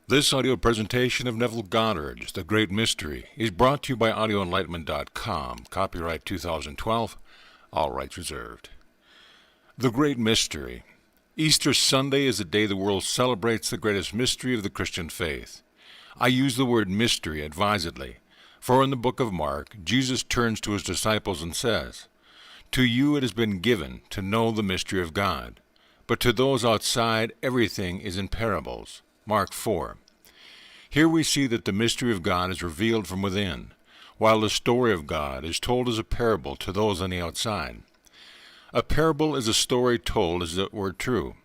This audio presentation of Neville Goddard's The Great Mystery is brought to you by audioenlightenment.com. Copyright 2012. All rights reserved. The Great Mystery. Easter Sunday is the day the world celebrates the greatest mystery of the Christian faith. I use the word mystery advisedly, for in the book of Mark, Jesus turns to his disciples and says, "To you it has been given to know the mystery of God, but to those outside everything is in parables." Mark 4. Here we see that the mystery of God is revealed from within, while the story of God is told as a parable to those on the outside. A parable is a story told as it were true,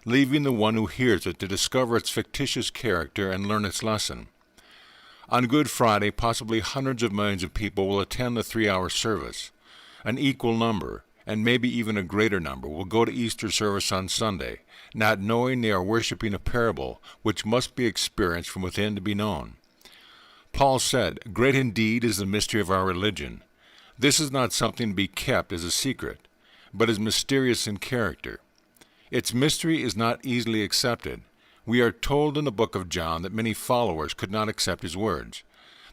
leaving the one who hears it to discover its fictitious character and learn its lesson. On Good Friday, possibly hundreds of millions of people will attend the 3-hour service. An equal number, and maybe even a greater number, will go to Easter service on Sunday, not knowing they are worshiping a parable which must be experienced from within to be known. Paul said, "Great indeed is the mystery of our religion. This is not something to be kept as a secret, but is mysterious in character." Its mystery is not easily accepted. We are told in the book of John that many followers could not accept his words.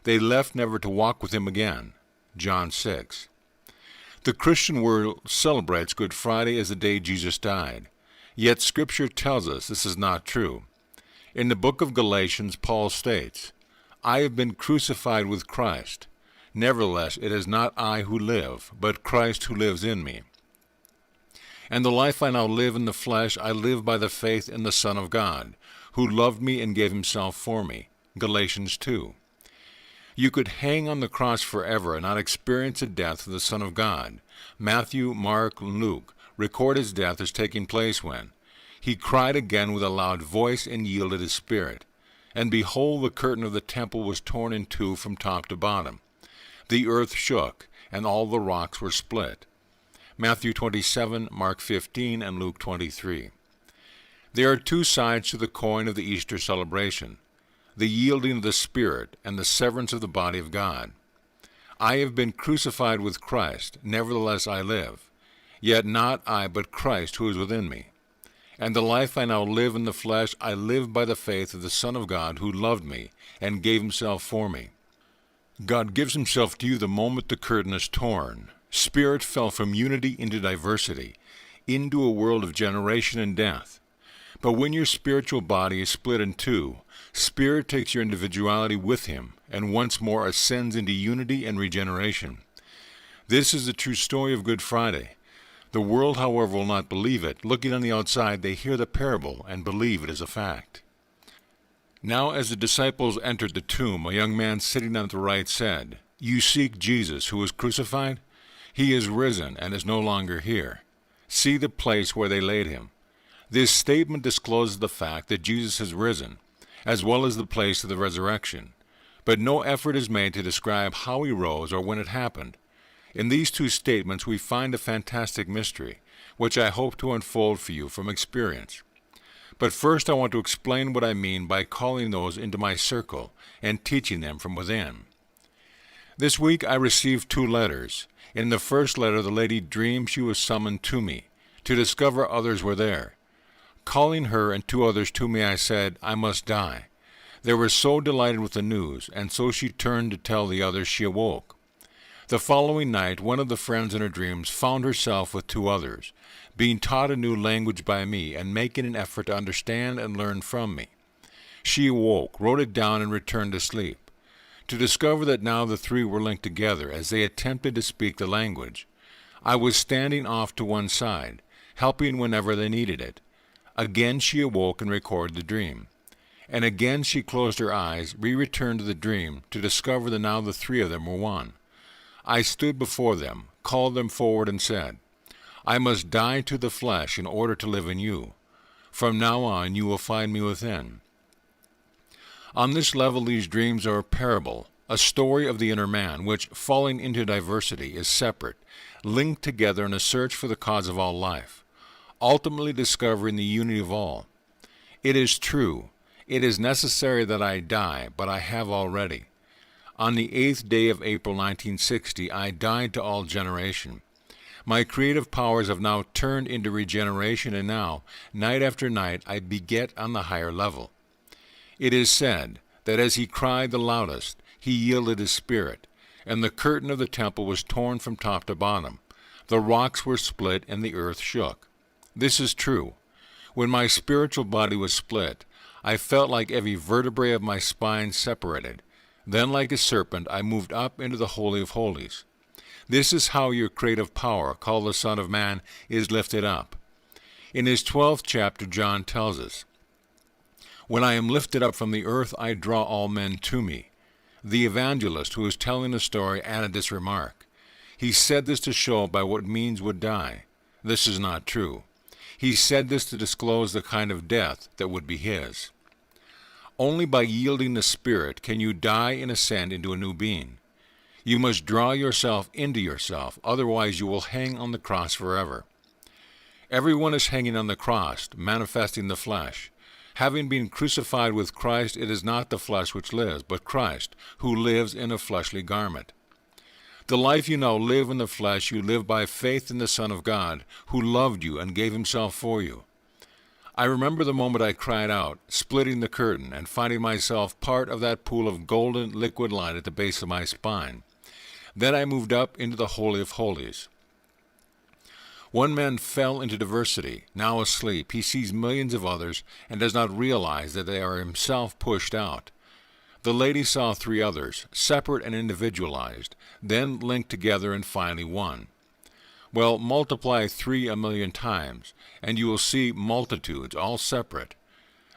They left never to walk with him again. John 6. The Christian world celebrates Good Friday as the day Jesus died. Yet Scripture tells us this is not true. In the book of Galatians, Paul states, "I have been crucified with Christ. Nevertheless, it is not I who live, but Christ who lives in me. And the life I now live in the flesh, I live by the faith in the Son of God, who loved me and gave himself for me." Galatians 2. You could hang on the cross forever and not experience the death of the Son of God. Matthew, Mark, and Luke record his death as taking place when he cried again with a loud voice and yielded his spirit. And behold, the curtain of the temple was torn in two from top to bottom. The earth shook, and all the rocks were split. Matthew 27, Mark 15, and Luke 23. There are two sides to the coin of the Easter celebration: the yielding of the Spirit and the severance of the body of God. I have been crucified with Christ, nevertheless I live. Yet not I, but Christ who is within me. And the life I now live in the flesh, I live by the faith of the Son of God who loved me and gave himself for me. God gives himself to you the moment the curtain is torn. Spirit fell from unity into diversity, into a world of generation and death. But when your spiritual body is split in two, Spirit takes your individuality with him and once more ascends into unity and regeneration. This is the true story of Good Friday. The world, however, will not believe it. Looking on the outside, they hear the parable and believe it is a fact. Now as the disciples entered the tomb, a young man sitting on the right said, "You seek Jesus, who was crucified? He is risen and is no longer here. See the place where they laid him." This statement discloses the fact that Jesus has risen, as well as the place of the resurrection. But no effort is made to describe how he rose or when it happened. In these two statements we find a fantastic mystery, which I hope to unfold for you from experience. But first I want to explain what I mean by calling those into my circle and teaching them from within. This week I received 2 letters. In the first letter the lady dreamed she was summoned to me, to discover others were there. Calling her and 2 others to me, I said, "I must die." They were so delighted with the news, and so she turned to tell the others she awoke. The following night, one of the friends in her dreams found herself with 2 others, being taught a new language by me and making an effort to understand and learn from me. She awoke, wrote it down, and returned to sleep, to discover that now the 3 were linked together as they attempted to speak the language. I was standing off to one side, helping whenever they needed it. Again she awoke and recorded the dream. And again she closed her eyes, returned to the dream, to discover that now the 3 of them were one. I stood before them, called them forward, and said, "I must die to the flesh in order to live in you. From now on you will find me within." On this level these dreams are a parable, a story of the inner man, which, falling into diversity, is separate, linked together in a search for the cause of all life, ultimately discovering the unity of all. It is true, it is necessary that I die, but I have already. On the 8th day of April 1960, I died to all generation. My creative powers have now turned into regeneration, and now, night after night, I beget on the higher level. It is said that as he cried the loudest, he yielded his spirit, and the curtain of the temple was torn from top to bottom. The rocks were split, and the earth shook. This is true. When my spiritual body was split, I felt like every vertebrae of my spine separated. Then, like a serpent, I moved up into the Holy of Holies. This is how your creative power, called the Son of Man, is lifted up. In his 12th chapter, John tells us, "When I am lifted up from the earth, I draw all men to me." The evangelist who was telling the story added this remark. He said this to show by what means would die. This is not true. He said this to disclose the kind of death that would be his. Only by yielding the Spirit can you die and ascend into a new being. You must draw yourself into yourself, otherwise you will hang on the cross forever. Everyone is hanging on the cross, manifesting the flesh. Having been crucified with Christ, it is not the flesh which lives, but Christ, who lives in a fleshly garment. The life you now live in the flesh, you live by faith in the Son of God, who loved you and gave himself for you. I remember the moment I cried out, splitting the curtain, and finding myself part of that pool of golden liquid light at the base of my spine. Then I moved up into the Holy of Holies. One man fell into diversity. Now asleep, he sees millions of others and does not realize that they are himself pushed out. The lady saw 3 others, separate and individualized, then linked together and finally one. Well, multiply 3 1,000,000 times, and you will see multitudes, all separate.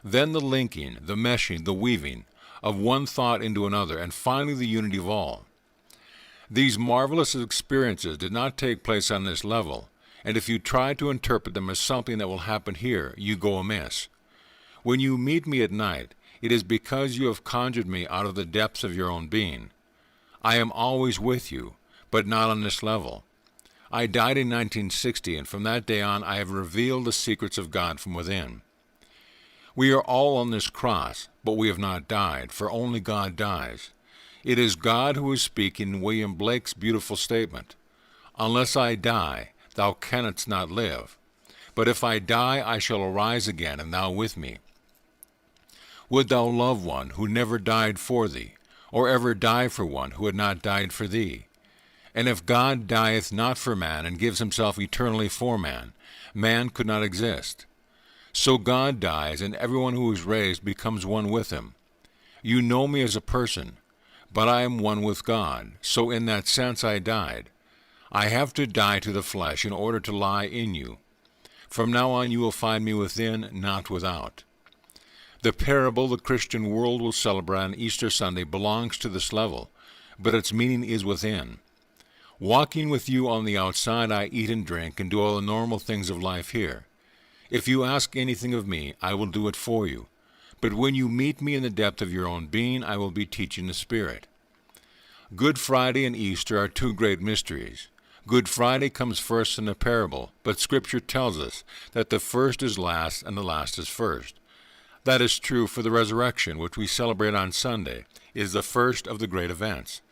Then the linking, the meshing, the weaving of one thought into another, and finally the unity of all. These marvelous experiences did not take place on this level, and if you try to interpret them as something that will happen here, you go amiss. When you meet me at night, it is because you have conjured me out of the depths of your own being. I am always with you, but not on this level. I died in 1960, and from that day on I have revealed the secrets of God from within. We are all on this cross, but we have not died, for only God dies. It is God who is speaking in William Blake's beautiful statement, "Unless I die, thou canst not live. But if I die, I shall arise again, and thou with me." Would thou love one who never died for thee, or ever die for one who had not died for thee? And if God dieth not for man, and gives himself eternally for man, man could not exist. So God dies, and everyone who is raised becomes one with him. You know me as a person, but I am one with God, so in that sense I died. I have to die to the flesh in order to lie in you. From now on you will find me within, not without. The parable the Christian world will celebrate on Easter Sunday belongs to this level, but its meaning is within. Walking with you on the outside, I eat and drink and do all the normal things of life here. If you ask anything of me, I will do it for you. But when you meet me in the depth of your own being, I will be teaching the Spirit. Good Friday and Easter are 2 great mysteries. Good Friday comes first in the parable, but Scripture tells us that the first is last and the last is first. That is true for the resurrection, which we celebrate on Sunday, is the first of the great events.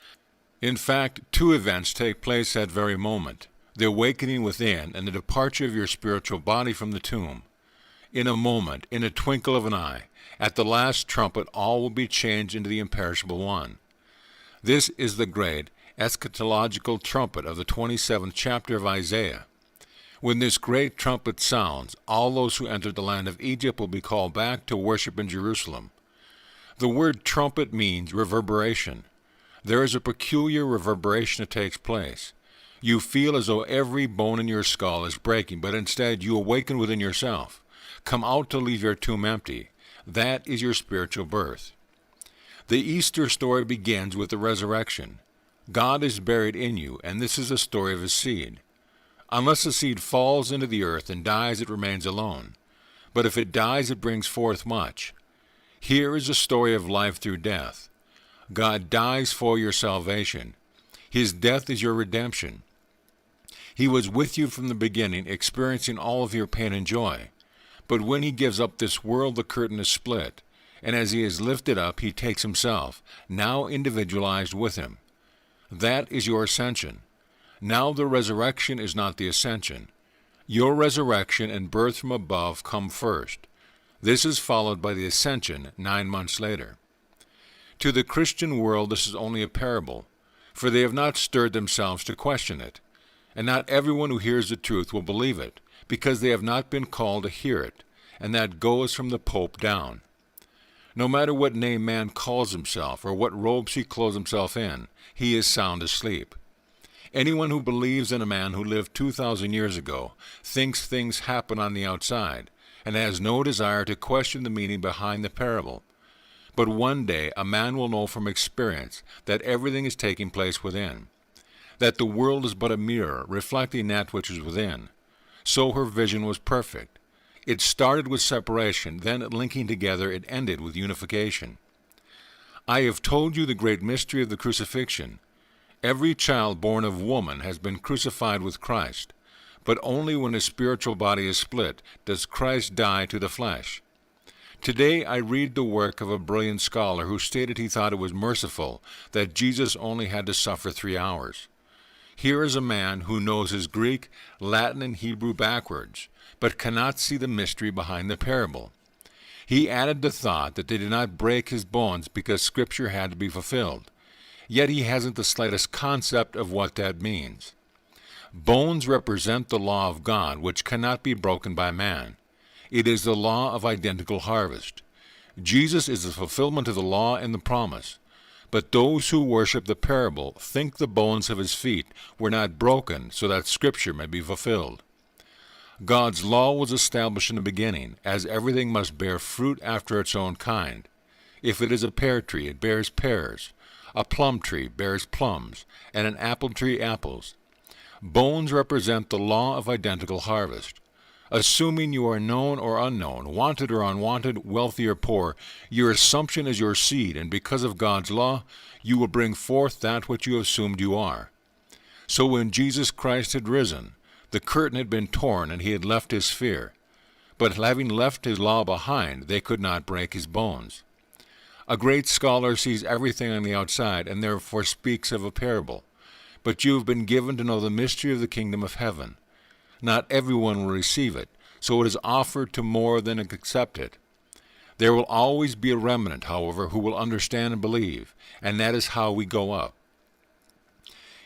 In fact, 2 events take place that very moment, the awakening within and the departure of your spiritual body from the tomb. In a moment, in a twinkle of an eye, at the last trumpet, all will be changed into the imperishable one. This is the great eschatological trumpet of the 27th chapter of Isaiah. When this great trumpet sounds, all those who entered the land of Egypt will be called back to worship in Jerusalem. The word trumpet means reverberation. There is a peculiar reverberation that takes place. You feel as though every bone in your skull is breaking, but instead you awaken within yourself. Come out to leave your tomb empty. That is your spiritual birth. The Easter story begins with the resurrection. God is buried in you, and this is the story of his seed. Unless the seed falls into the earth and dies, it remains alone. But if it dies, it brings forth much. Here is a story of life through death. God dies for your salvation. His death is your redemption. He was with you from the beginning, experiencing all of your pain and joy. But when he gives up this world, the curtain is split, and as he is lifted up, he takes himself, now individualized, with him. That is your ascension. Now the resurrection is not the ascension. Your resurrection and birth from above come first. This is followed by the ascension 9 months later. To the Christian world this is only a parable, for they have not stirred themselves to question it. And not everyone who hears the truth will believe it, because they have not been called to hear it, and that goes from the Pope down. No matter what name man calls himself, or what robes he clothes himself in, he is sound asleep. Anyone who believes in a man who lived 2,000 years ago thinks things happen on the outside, and has no desire to question the meaning behind the parable. But one day a man will know from experience that everything is taking place within, that the world is but a mirror reflecting that which is within. So her vision was perfect. It started with separation, then linking together it ended with unification. I have told you the great mystery of the crucifixion. Every child born of woman has been crucified with Christ, but only when his spiritual body is split does Christ die to the flesh. Today I read the work of a brilliant scholar who stated he thought it was merciful that Jesus only had to suffer 3 hours. Here is a man who knows his Greek, Latin, and Hebrew backwards, but cannot see the mystery behind the parable. He added the thought that they did not break his bones because Scripture had to be fulfilled, yet he hasn't the slightest concept of what that means. Bones represent the law of God, which cannot be broken by man. It is the law of identical harvest. Jesus is the fulfillment of the law and the promise. But those who worship the parable think the bones of his feet were not broken so that Scripture may be fulfilled. God's law was established in the beginning, as everything must bear fruit after its own kind. If it is a pear tree, it bears pears. A plum tree bears plums, and an apple tree apples. Bones represent the law of identical harvest. Assuming you are known or unknown, wanted or unwanted, wealthy or poor, your assumption is your seed, and because of God's law, you will bring forth that which you assumed you are. So when Jesus Christ had risen, the curtain had been torn and he had left his sphere. But having left his law behind, they could not break his bones. A great scholar sees everything on the outside and therefore speaks of a parable. But you have been given to know the mystery of the kingdom of heaven. Not everyone will receive it, so it is offered to more than accept it. There will always be a remnant, however, who will understand and believe, and that is how we go up.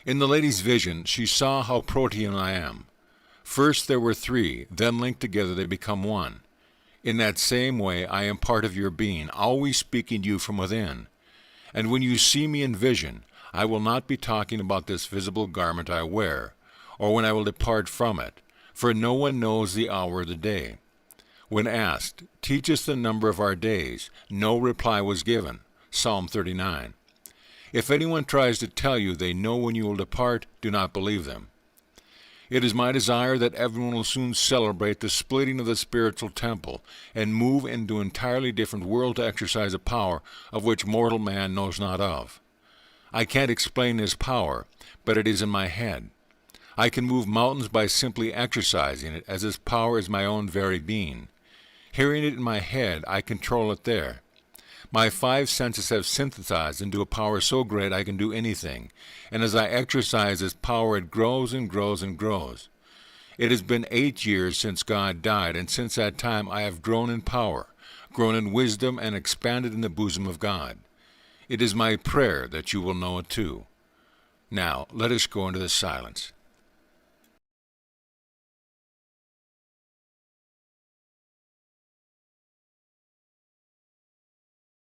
In the lady's vision, she saw how protean I am. First there were 3, then linked together they become one. In that same way I am part of your being, always speaking to you from within. And when you see me in vision, I will not be talking about this visible garment I wear, or when I will depart from it, for no one knows the hour of the day. When asked, "Teach us the number of our days," no reply was given. Psalm 39. If anyone tries to tell you they know when you will depart, do not believe them. It is my desire that everyone will soon celebrate the splitting of the spiritual temple and move into an entirely different world to exercise a power of which mortal man knows not of. I can't explain this power, but it is in my head. I can move mountains by simply exercising it, as this power is my own very being. Hearing it in my head, I control it there. My 5 senses have synthesized into a power so great I can do anything, and as I exercise this power it grows and grows and grows. It has been 8 years since God died, and since that time I have grown in power, grown in wisdom, and expanded in the bosom of God. It is my prayer that you will know it too. Now, let us go into the silence.